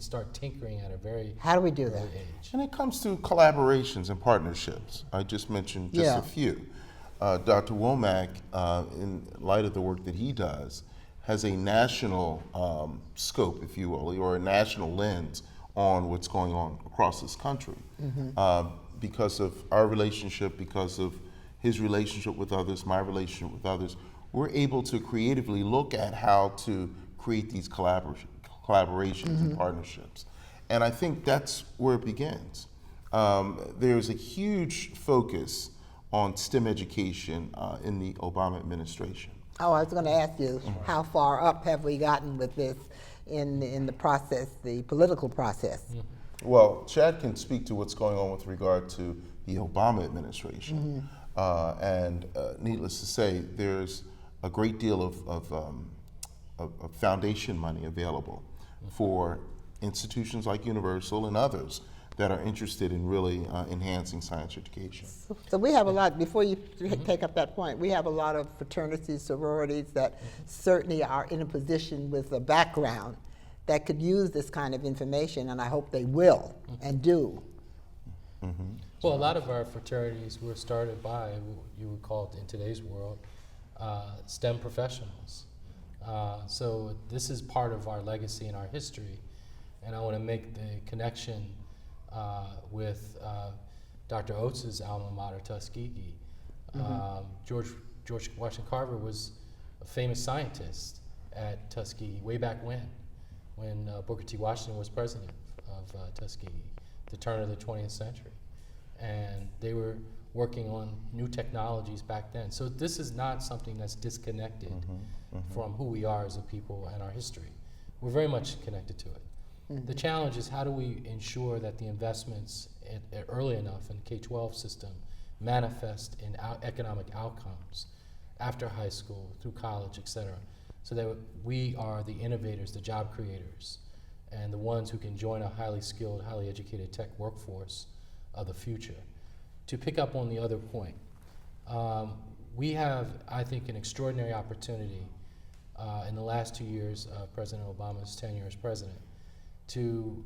can start tinkering at a very How do we do early that? age. And it comes to collaborations and partnerships. I just mentioned just a few. Dr. Womack, in light of the work that he does, has a national scope, if you will, or a national lens on what's going on across this country. Because of our relationship, because of his relationship with others, my relationship with others, we're able to creatively look at how to create these collaborations and partnerships. And I think that's where it begins. There's a huge focus on STEM education in the Obama administration. Oh, I was going to ask you, how far up have we gotten with this in the process, the political process? Well, Chad can speak to what's going on with regard to the Obama administration. And needless to say, there's a great deal of foundation money available for institutions like Universal and others that are interested in really enhancing science education. So we have a lot, before you take up that point, we have a lot of fraternities, sororities that certainly are in a position with a background that could use this kind of information, and I hope they will and do. Well, a lot of our fraternities were started by, you would call it in today's world, STEM professionals. So this is part of our legacy and our history, and I want to make the connection with Dr. Oates' alma mater, Tuskegee. George Washington Carver was a famous scientist at Tuskegee way back when Booker T. Washington was president of Tuskegee, the turn of the 20th century. And they were working on new technologies back then. So this is not something that's disconnected from who we are as a people and our history. We're very much connected to it. The challenge is, how do we ensure that the investments early enough in the K-12 system manifest in economic outcomes after high school, through college, et cetera, so that we are the innovators, the job creators, and the ones who can join a highly skilled, highly educated tech workforce of the future. To pick up on the other point, we have, I think, an extraordinary opportunity in the last 2 years of President Obama's tenure as president to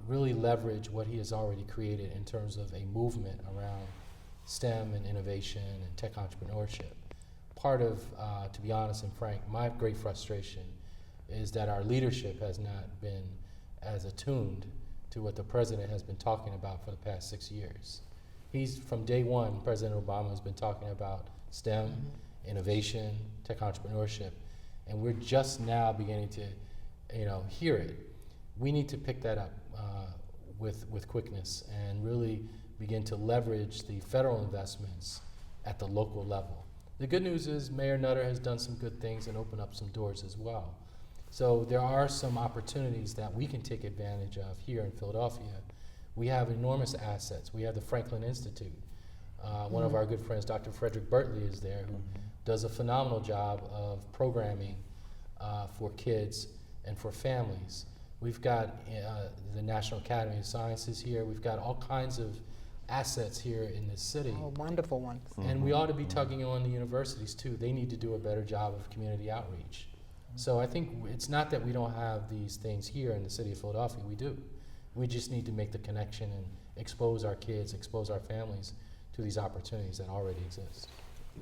really leverage what he has already created in terms of a movement around STEM and innovation and tech entrepreneurship. Part of, to be honest and frank, my great frustration is that our leadership has not been as attuned to what the president has been talking about for the past 6 years. From day one, President Obama has been talking about STEM, innovation, tech entrepreneurship, and we're just now beginning to, hear it. We need to pick that up with quickness and really begin to leverage the federal investments at the local level. The good news is Mayor Nutter has done some good things and opened up some doors as well. So there are some opportunities that we can take advantage of here in Philadelphia. We have enormous assets. We have the Franklin Institute. One of our good friends, Dr. Frederick Bertley, is there, who does a phenomenal job of programming for kids and for families. We've got the National Academy of Sciences here. We've got all kinds of assets here in this city. Oh, wonderful ones. And we ought to be tugging on the universities too. They need to do a better job of community outreach. So I think it's not that we don't have these things here in the city of Philadelphia. We do. We just need to make the connection and expose our kids, expose our families to these opportunities that already exist.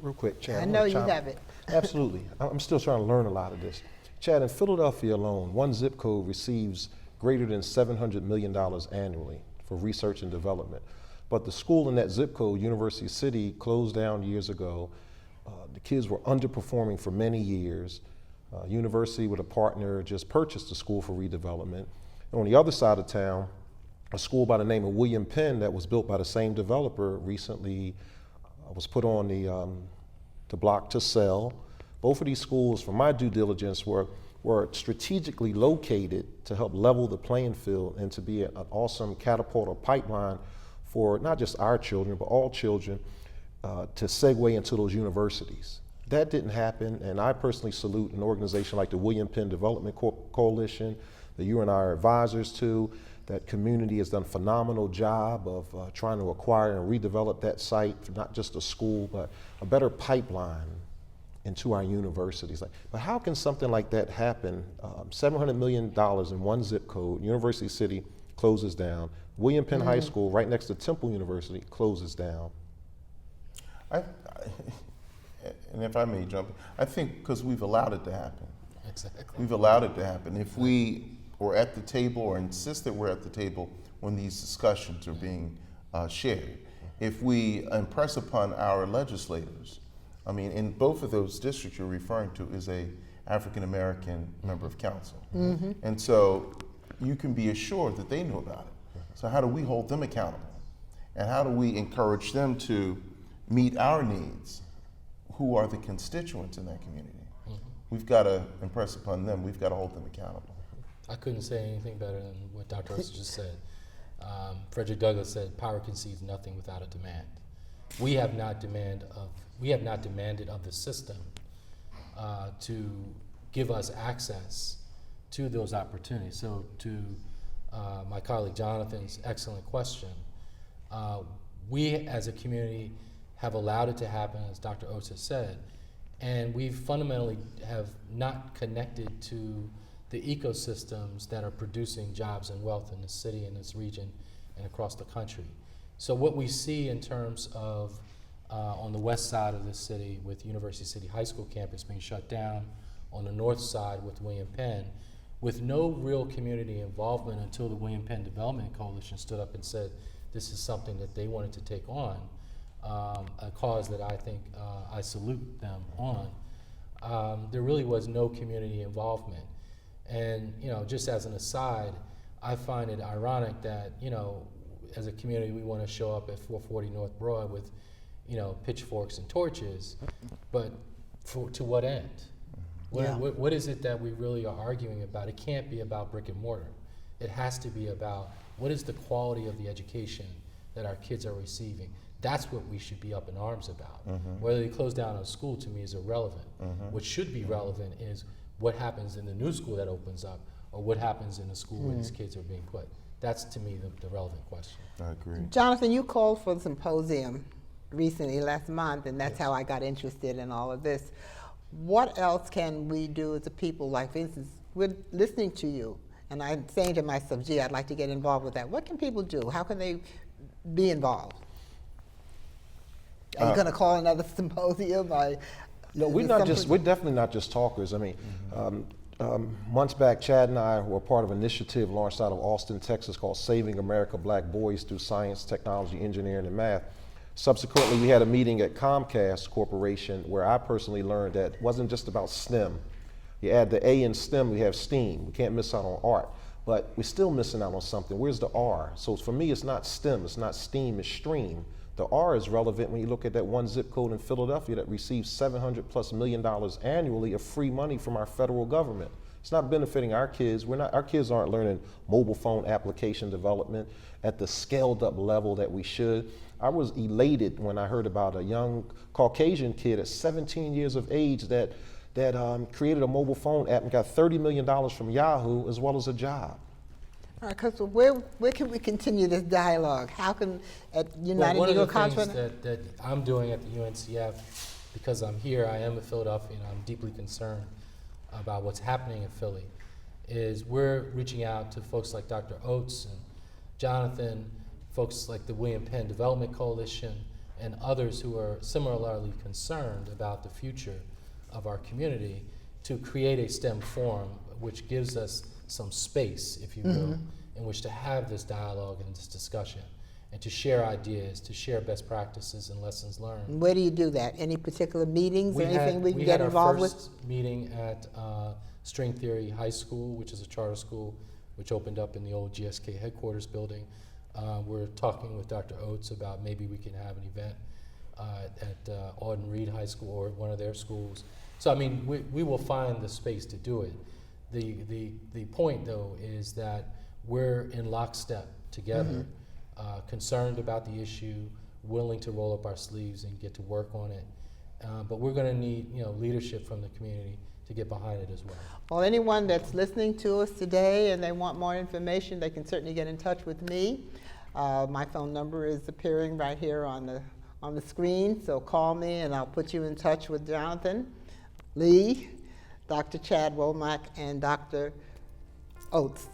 Real quick, Chad. I know you have it. Absolutely. I'm still trying to learn a lot of this. Chad, in Philadelphia alone, one zip code receives greater than $700 million annually for research and development. But the school in that zip code, University City, closed down years ago. The kids were underperforming for many years. University, with a partner, just purchased the school for redevelopment. And on the other side of town, a school by the name of William Penn that was built by the same developer recently was put on the block to sell. Both of these schools, from my due diligence, were strategically located to help level the playing field and to be an awesome catapult or pipeline for not just our children, but all children to segue into those universities. That didn't happen, and I personally salute an organization like the William Penn Development Coalition that you and I are advisors to. That community has done a phenomenal job of trying to acquire and redevelop that site, for not just a school, but a better pipeline into our universities. But how can something like that happen? $700 million in one zip code, University City closes down, William Penn High School right next to Temple University closes down. And if I may jump, I think because we've allowed it to happen. Exactly. We've allowed it to happen. If we were at the table or insist that we're at the table when these discussions are being shared, if we impress upon our legislators, I mean, in both of those districts you're referring to is a African American member of council. And so you can be assured that they know about it. So how do we hold them accountable? And how do we encourage them to meet our needs? Who are the constituents in that community? We've got to impress upon them. We've got to hold them accountable. I couldn't say anything better than what Dr. Oster just said. Frederick Douglass said, "Power concedes nothing without a demand." We have not demanded of the system to give us access to those opportunities. So to my colleague Jonathan's excellent question, we as a community have allowed it to happen, as Dr. Oates has said, and we fundamentally have not connected to the ecosystems that are producing jobs and wealth in the city and this region and across the country. So what we see in terms of on the west side of the city with University City High School campus being shut down, on the north side with William Penn, with no real community involvement until the William Penn Development Coalition stood up and said this is something that they wanted to take on, a cause that I think I salute them on. There really was no community involvement. And just as an aside, I find it ironic that as a community we want to show up at 440 North Broad with pitchforks and torches, but to what end? What is it that we really are arguing about? It can't be about brick and mortar. It has to be about what is the quality of the education that our kids are receiving. That's what we should be up in arms about. Whether they close down a school to me is irrelevant. What should be relevant is what happens in the new school that opens up, or what happens in the school where these kids are being put. That's, to me, the relevant question. I agree. Jonathan, you called for the symposium recently, last month, and that's how I got interested in all of this. What else can we do as a people? Like, for instance, we're listening to you, and I'm saying to myself, gee, I'd like to get involved with that. What can people do? How can they be involved? Are you going to call another symposium? No, we're definitely not just talkers. I mean, months back, Chad and I were part of an initiative launched out of Austin, Texas called Saving America Black Boys Through Science, Technology, Engineering, and Math. Subsequently, we had a meeting at Comcast Corporation where I personally learned that it wasn't just about STEM. You add the A in STEM, we have STEAM. We can't miss out on art, but we're still missing out on something. Where's the R? So for me, it's not STEM, it's not STEAM, it's STREAM. The R is relevant when you look at that one zip code in Philadelphia that receives $700+ million annually of free money from our federal government. It's not benefiting our kids. Our kids aren't learning mobile phone application development at the scaled up level that we should. I was elated when I heard about a young Caucasian kid at 17 years of age that created a mobile phone app and got $30 million from Yahoo as well as a job. All right, because where can we continue this dialogue? How can, at United One of Negro the Conference? things that I'm doing at the UNCF, because I'm here, I am a Philadelphian, I'm deeply concerned about what's happening in Philly, is we're reaching out to folks like Dr. Oates and Jonathan, folks like the William Penn Development Coalition, and others who are similarly concerned about the future of our community to create a STEM forum which gives us some space, if you will, in which to have this dialogue and this discussion, and to share ideas, to share best practices and lessons learned. Where do you do that? Any particular meetings or anything we can get involved with? We had our first meeting at String Theory High School, which is a charter school, which opened up in the old GSK headquarters building. We're talking with Dr. Oates about maybe we can have an event at Auden Reed High School or one of their schools. So I mean, we will find the space to do it. The point though is that we're in lockstep together, concerned about the issue, willing to roll up our sleeves and get to work on it. But we're going to need leadership from the community to get behind it as well. Well, anyone that's listening to us today and they want more information, they can certainly get in touch with me. My phone number is appearing right here on the screen, so call me and I'll put you in touch with Jonathan. Lee, Dr. Chad Womack, and Dr. Oates.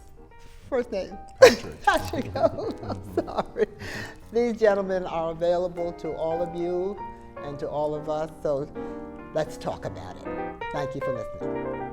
First name? Patrick Oates. I'm sorry. These gentlemen are available to all of you and to all of us, so let's talk about it. Thank you for listening.